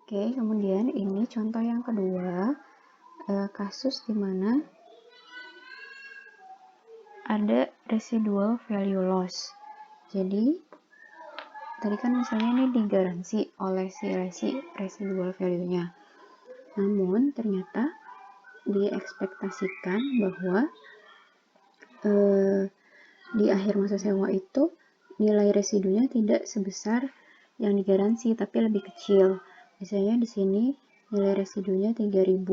Oke, kemudian ini contoh yang kedua, kasus di mana ada residual value loss. Jadi, tadi kan misalnya ini digaransi oleh si residual value-nya. Namun, ternyata diekspektasikan bahwa di akhir masa sewa itu nilai residunya tidak sebesar yang digaransi, tapi lebih kecil. Misalnya di sini nilai residunya 3.000.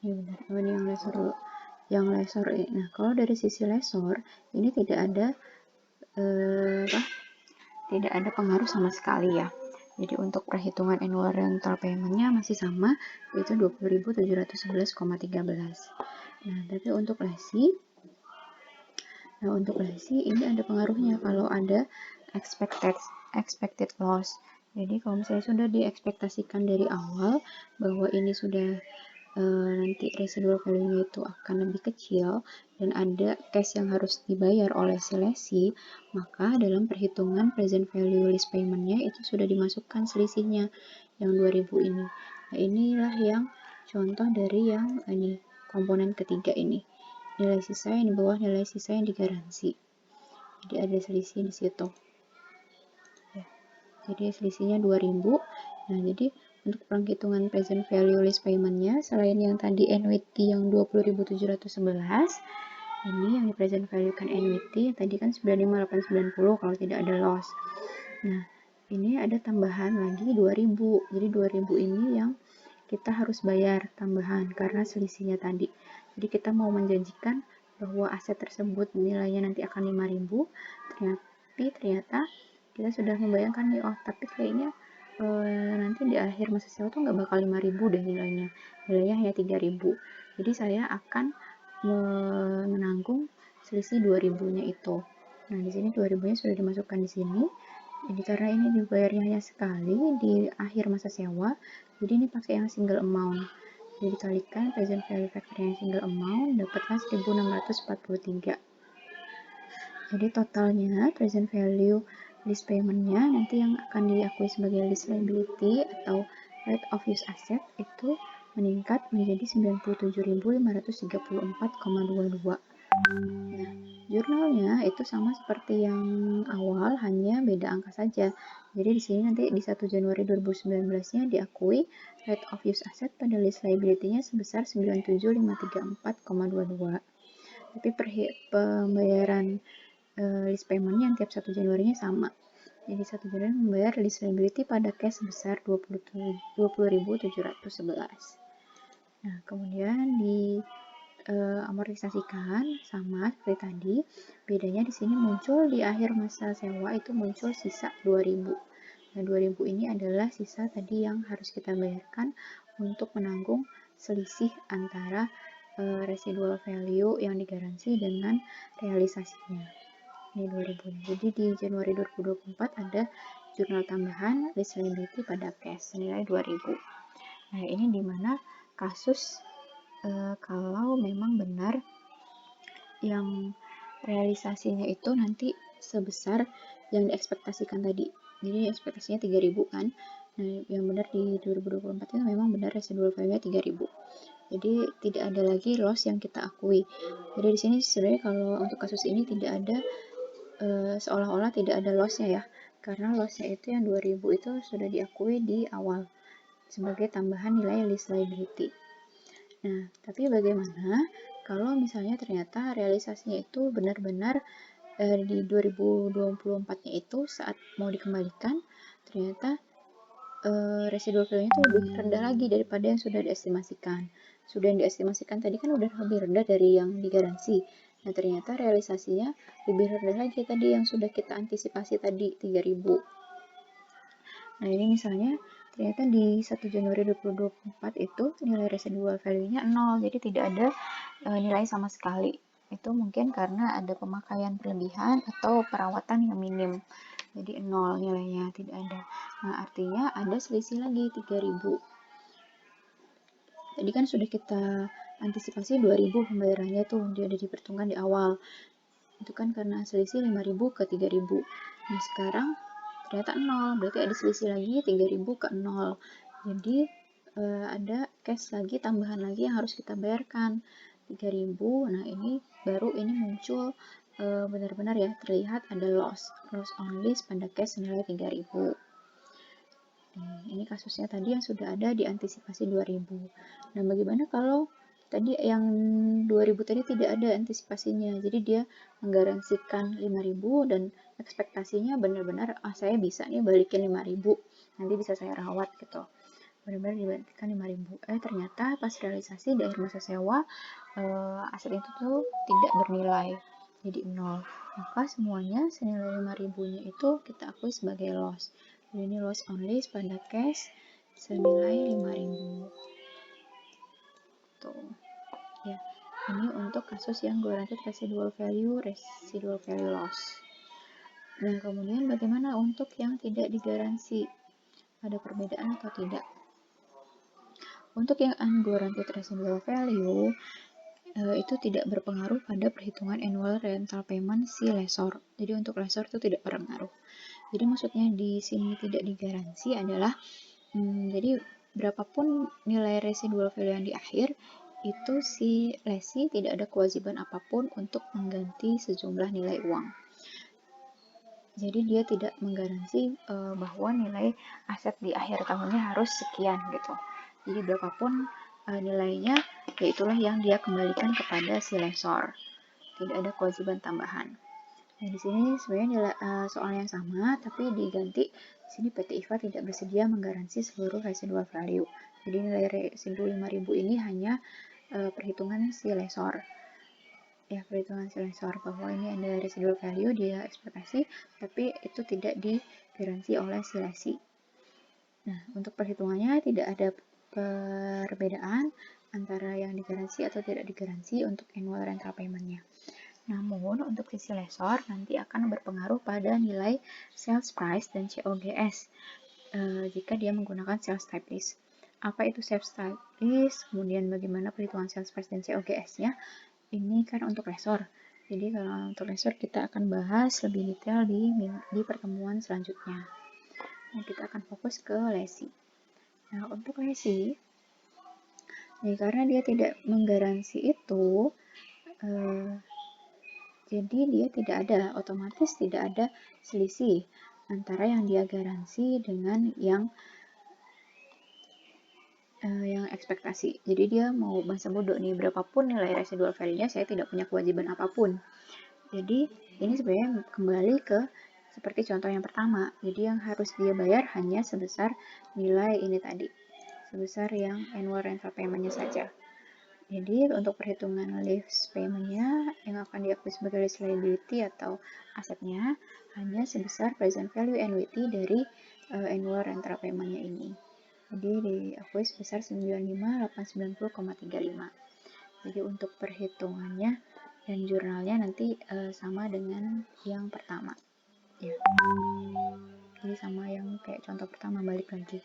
Ini benar, ini yang lesor dulu. Yang lesor, nah kalau dari sisi lesor ini tidak ada tidak ada pengaruh sama sekali ya. Jadi untuk perhitungan annual rental payment-nya masih sama, yaitu 20.711,13. Nah, tapi untuk lesi, ini ada pengaruhnya kalau ada expected loss. Jadi kalau misalnya sudah diekspektasikan dari awal bahwa ini sudah nanti residual value-nya itu akan lebih kecil dan ada cash yang harus dibayar oleh si lesi, maka dalam perhitungan present value lease payment-nya itu sudah dimasukkan selisihnya yang 2.000 ini. Nah, inilah yang contoh dari yang ini komponen ketiga ini. Nilai sisa yang di bawah nilai sisa yang digaransi. Jadi ada selisih di situ. Ya. Jadi selisihnya 2.000. Nah, jadi untuk penghitungan present value lease payment-nya, selain yang tadi annuity yang 20.711, ini yang di present value kan annuity, tadi kan 95.890 kalau tidak ada loss. Nah, ini ada tambahan lagi 2.000. Jadi 2.000 ini yang kita harus bayar tambahan karena selisihnya tadi. Jadi kita mau menjanjikan bahwa aset tersebut nilainya nanti akan 5.000, ternyata kita sudah membayangkan nih, oh tapi kayaknya nanti di akhir masa sewa tuh nggak bakal 5.000 deh nilainya hanya 3.000. Jadi saya akan menanggung selisih 2.000-nya itu. Nah, di sini 2.000-nya sudah dimasukkan di sini. Jadi karena ini dibayarnya hanya sekali di akhir masa sewa, jadi ini pakai yang single amount. Jadi dikalikan present value factor yang single amount, dapatlah 1.643. Jadi totalnya present value lease payment-nya nanti yang akan diakui sebagai lease liability atau right of use asset itu meningkat menjadi 97.534,22. Nah, jurnalnya itu sama seperti yang awal, hanya beda angka saja. Jadi di sini nanti di 1 Januari 2019-nya diakui right of use asset pada lease liability-nya sebesar 97.534,22. Tapi pembayaran lease payment-nya tiap 1 Januari-nya sama. Jadi 1 Januari membayar lease liability pada cash sebesar 20.711. Nah, kemudian di amortisasikan sama seperti tadi. Bedanya di sini muncul di akhir masa sewa itu muncul sisa 2.000. Nah, 2.000 ini adalah sisa tadi yang harus kita bayarkan untuk menanggung selisih antara residual value yang digaransi dengan realisasinya. Ini 2.000. Jadi di Januari 2024 ada jurnal tambahan lease liability pada cash senilai 2.000. Nah, ini dimana kasus kalau memang benar yang realisasinya itu nanti sebesar yang diekspektasikan tadi. Jadi ekspektasinya 3.000 kan. Nah, yang benar di 2024 itu memang benar residual value-nya 3.000. Jadi tidak ada lagi loss yang kita akui. Jadi di sini sebenarnya kalau untuk kasus ini tidak ada seolah-olah tidak ada loss-nya ya. Karena loss-nya itu yang 2.000 itu sudah diakui di awal sebagai tambahan nilai lease liability. Nah, tapi bagaimana kalau misalnya ternyata realisasinya itu benar-benar di 2024-nya itu saat mau dikembalikan, ternyata residual value-nya itu lebih rendah lagi daripada yang sudah diestimasikan. Sudah yang diestimasikan tadi kan udah lebih rendah dari yang digaransi. Nah, ternyata realisasinya lebih rendah lagi tadi yang sudah kita antisipasi tadi 3.000. Nah, ini misalnya ternyata di 1 Januari 2024 itu nilai residual value-nya 0, jadi tidak ada nilai sama sekali. Itu mungkin karena ada pemakaian berlebihan atau perawatan yang minim. Jadi 0 nilainya, tidak ada. Nah, artinya ada selisih lagi 3.000. Tadi kan sudah kita antisipasi 2.000 pembayarannya tuh, dia udah diperhitungkan di awal. Itu kan karena selisih 5.000 ke 3.000. Nah, sekarang ternyata 0, berarti ada selisih lagi 3.000 ke 0. Jadi ada cash lagi, tambahan lagi yang harus kita bayarkan 3.000. Nah, ini baru ini muncul benar-benar ya terlihat ada loss on list pada cash senilai 3.000. Ini kasusnya tadi yang sudah ada di antisipasi 2000. Nah, bagaimana kalau tadi yang 2000 tadi tidak ada antisipasinya, jadi dia menggaransikan 5000 dan ekspektasinya benar-benar saya bisa nih balikin 5000, nanti bisa saya rawat gitu, benar-benar dibalikin 5000. Ternyata pas realisasi di akhir masa sewa aset itu tuh tidak bernilai, jadi 0. Maka semuanya senilai 5000-nya itu kita akui sebagai loss. Jadi ini loss on list pada cash senilai 5000. Tuh. Ya. Ini untuk kasus yang guaranteed residual value loss. Dan kemudian bagaimana untuk yang tidak digaransi? Ada perbedaan atau tidak? Untuk yang unguaranteed residual value itu tidak berpengaruh pada perhitungan annual rental payment si lessor. Jadi untuk lessor itu tidak berpengaruh. Jadi maksudnya di sini tidak digaransi adalah jadi berapapun nilai residual value yang di akhir, itu si lessee tidak ada kewajiban apapun untuk mengganti sejumlah nilai uang. Jadi dia tidak menggaransi bahwa nilai aset di akhir tahunnya harus sekian gitu. Jadi berapapun nilainya, yaitulah yang dia kembalikan kepada si lessor. Tidak ada kewajiban tambahan. Nah, di sini sebenarnya soal yang sama, tapi diganti. Di sini PT IFA tidak bersedia menggaransi seluruh residual value. Jadi nilai residu 5.000 ini hanya perhitungan si lessor. Ya, perhitungan si lessor bahwa ini ada residual value dia ekspektasi, tapi itu tidak digaransi oleh si lessee. Nah, untuk perhitungannya tidak ada perbedaan antara yang digaransi atau tidak digaransi untuk annual rental payment-nya. Namun, untuk sisi lessor nanti akan berpengaruh pada nilai sales price dan COGS jika dia menggunakan sales type list. Apa itu sales type list? Kemudian bagaimana perhitungan sales price dan COGS-nya? Ini kan untuk lessor. Jadi kalau untuk lessor kita akan bahas lebih detail di pertemuan selanjutnya. Nah, kita akan fokus ke lessee. Nah, untuk lessee, jadi karena dia tidak menggaransi itu, jadi dia tidak ada, otomatis tidak ada selisih antara yang dia garansi dengan yang ekspektasi. Jadi dia mau bahasa bodoh nih, berapapun nilai residual value-nya saya tidak punya kewajiban apapun. Jadi ini sebenarnya kembali ke seperti contoh yang pertama. Jadi yang harus dia bayar hanya sebesar nilai ini tadi, sebesar yang annual rental payment-nya saja. Jadi untuk perhitungan lease payment-nya yang akan diakui sebagai lease liability atau asetnya hanya sebesar present value annuity dari annual rental payment-nya ini. Jadi diakui sebesar 95.890,35. Jadi untuk perhitungannya dan jurnalnya nanti sama dengan yang pertama. Ya. Jadi sama yang kayak contoh pertama, balik lagi.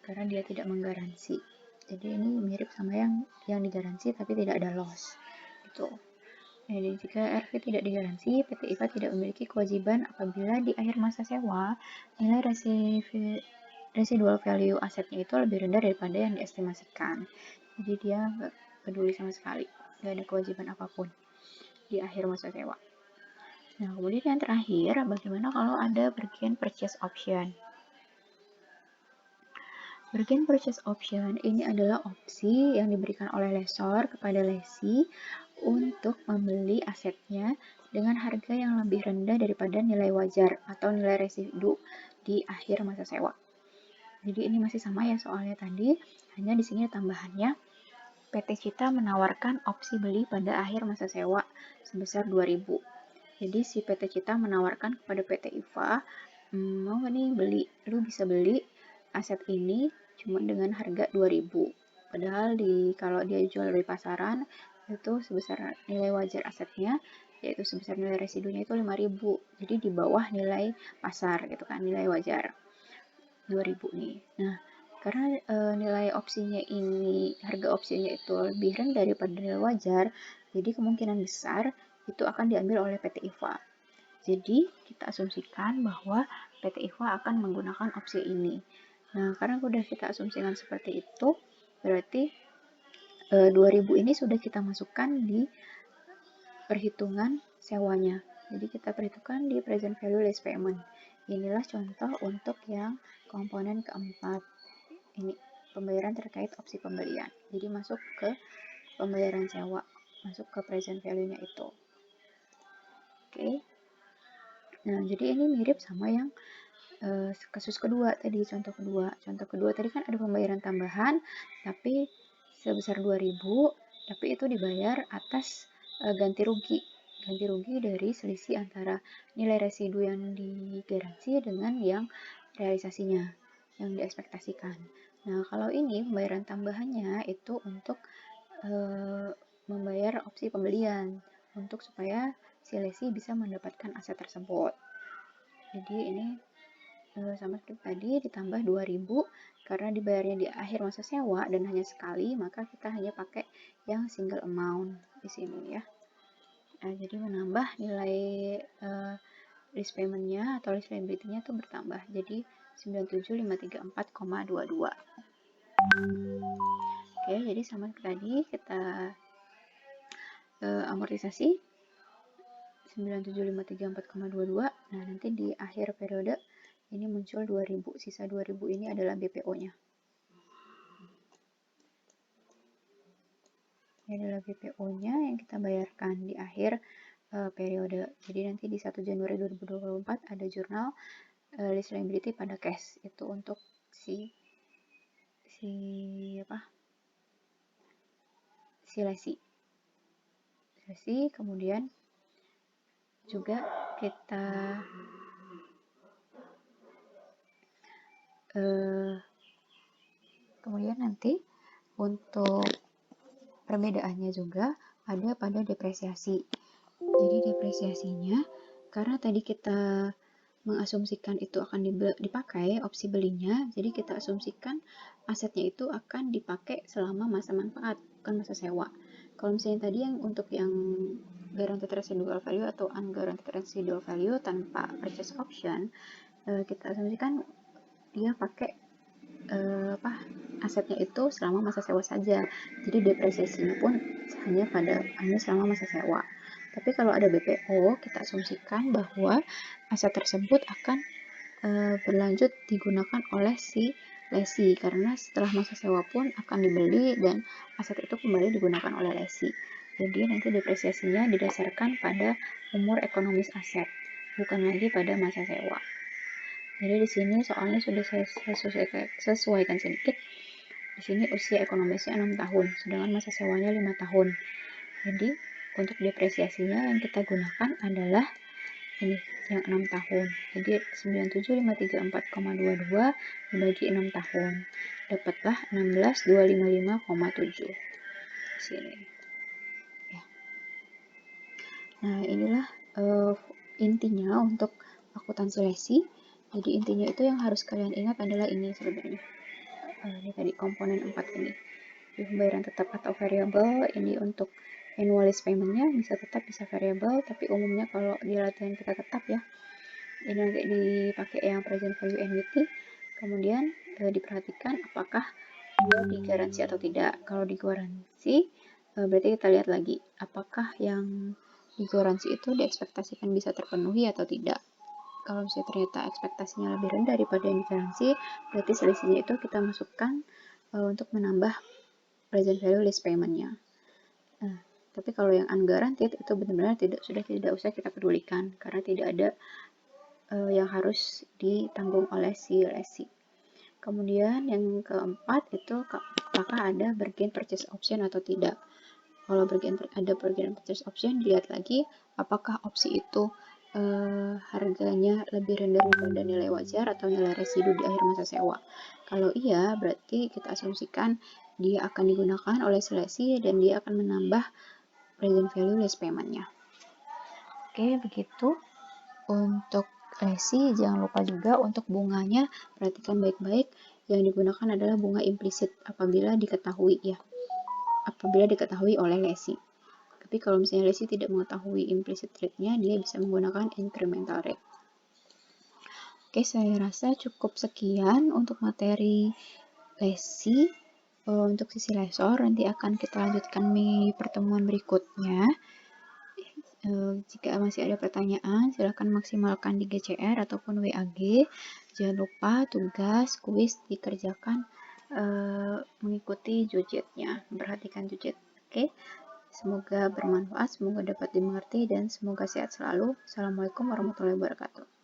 Karena dia tidak menggaransi. Jadi ini mirip sama yang digaransi tapi tidak ada loss. Gitu. Jadi jika RV tidak digaransi, PT IFA tidak memiliki kewajiban apabila di akhir masa sewa nilai residual value asetnya itu lebih rendah daripada yang diestimasikan. Jadi dia nggak peduli sama sekali, nggak ada kewajiban apapun di akhir masa sewa. Nah, kemudian yang terakhir, bagaimana kalau ada bergen purchase option? Bergen purchase option ini adalah opsi yang diberikan oleh lessor kepada lessee untuk membeli asetnya dengan harga yang lebih rendah daripada nilai wajar atau nilai residu di akhir masa sewa. Jadi ini masih sama ya soalnya tadi, hanya di sini tambahannya PT Cita menawarkan opsi beli pada akhir masa sewa sebesar 2.000. Jadi si PT Cita menawarkan kepada PT IFA, mau nggak nih beli? Lu bisa beli aset ini cuma dengan harga 2.000. Padahal kalau dia jual di pasaran itu sebesar nilai wajar asetnya, yaitu sebesar nilai residunya itu 5.000. Jadi di bawah nilai pasar gitu kan, nilai wajar 2.000 nih. Nah, karena nilai opsinya ini, harga opsinya itu lebih rendah daripada nilai wajar, jadi kemungkinan besar itu akan diambil oleh PT IFA. Jadi kita asumsikan bahwa PT IKHWA akan menggunakan opsi ini. Nah, karena sudah kita asumsikan seperti itu, berarti 2000 ini sudah kita masukkan di perhitungan sewanya. Jadi kita perhitungkan di present value less payment. Inilah contoh untuk yang komponen keempat. Ini pembayaran terkait opsi pembelian. Jadi masuk ke pembayaran sewa, masuk ke present value-nya itu. Oke. Nah, jadi ini mirip sama yang kasus kedua tadi, contoh kedua. Contoh kedua tadi kan ada pembayaran tambahan, tapi sebesar 2000, tapi itu dibayar atas ganti rugi. Ganti rugi dari selisih antara nilai residu yang digaransi dengan yang realisasinya, yang diekspektasikan. Nah, kalau ini pembayaran tambahannya itu untuk membayar opsi pembelian, untuk supaya si lesi bisa mendapatkan aset tersebut. Jadi ini sama seperti tadi ditambah 2000 karena dibayarnya di akhir masa sewa dan hanya sekali, maka kita hanya pakai yang single amount di sini ya. Nah, jadi menambah nilai lease payment-nya atau lease liability-nya itu bertambah. Jadi 97534,22. Oke, jadi sama seperti tadi kita amortisasi 97534,22. Nah, nanti di akhir periode ini muncul 2000. Sisa 2000 ini adalah BPO-nya. Ini adalah BPO-nya yang kita bayarkan di akhir periode. Jadi nanti di 1 Januari 2024 ada jurnal lease liability pada cash. Itu untuk si lesi. Kemudian juga kita kemudian nanti untuk perbedaannya juga ada pada depresiasi. Jadi depresiasinya karena tadi kita mengasumsikan itu akan dipakai opsi belinya, jadi kita asumsikan asetnya itu akan dipakai selama masa manfaat, bukan masa sewa. Kalau misalnya tadi yang untuk yang guaranteed residual value atau unguaranteed residual value tanpa purchase option, kita asumsikan dia pakai asetnya itu selama masa sewa saja. Jadi depresiasinya pun hanya selama masa sewa. Tapi kalau ada BPO, kita asumsikan bahwa aset tersebut akan berlanjut digunakan oleh si lesi karena setelah masa sewa pun akan dibeli dan aset itu kembali digunakan oleh lesi. Jadi nanti depresiasinya didasarkan pada umur ekonomis aset, bukan lagi pada masa sewa. Jadi di sini soalnya sudah saya sesuaikan sedikit. Di sini usia ekonomisnya 6 tahun, sedangkan masa sewanya 5 tahun. Jadi untuk depresiasinya yang kita gunakan adalah ini yang 6 tahun. Jadi 97534,22 dibagi 6 tahun. Dapatlah 16255,7. Di sini. Ya. Nah, inilah intinya untuk akuntansi lesi. Jadi intinya itu yang harus kalian ingat adalah ini sebenarnya. Ini tadi komponen 4 ini. Jadi pembayaran tetap atau variable, ini untuk annual lease payment-nya bisa tetap bisa variable, tapi umumnya kalau di latihan kita tetap ya. Ini nanti dipakai yang present value annuity. Kemudian diperhatikan apakah dia digaransi atau tidak. Kalau digaransi, berarti kita lihat lagi apakah yang digaransi itu diekspektasikan bisa terpenuhi atau tidak. Kalau misalnya ternyata ekspektasinya lebih rendah daripada yang digaransi, berarti selisihnya itu kita masukkan untuk menambah present value lease payment-nya. Tapi kalau yang unguaranteed itu benar-benar sudah tidak usah kita pedulikan karena tidak ada yang harus ditanggung oleh si lesi. Kemudian yang keempat itu apakah ada bargain purchase option atau tidak. Kalau ada bargain purchase option, dilihat lagi apakah opsi itu harganya lebih rendah daripada nilai wajar atau nilai residu di akhir masa sewa. Kalau iya, berarti kita asumsikan dia akan digunakan oleh lesi dan dia akan menambah present value lease payment-nya. Oke, begitu untuk lesi. Jangan lupa juga untuk bunganya, perhatikan baik-baik. Yang digunakan adalah bunga implisit apabila diketahui oleh lesi. Tapi kalau misalnya lesi tidak mengetahui implicit rate-nya, dia bisa menggunakan incremental rate. Oke, saya rasa cukup sekian untuk materi lesi. Untuk sisi lesor nanti akan kita lanjutkan di pertemuan berikutnya. Jika masih ada pertanyaan, silakan maksimalkan di GCR ataupun WAG. Jangan lupa tugas kuis dikerjakan mengikuti jujetnya, memperhatikan jujet. Oke, semoga bermanfaat, semoga dapat dimengerti, dan semoga sehat selalu. Assalamualaikum warahmatullahi wabarakatuh.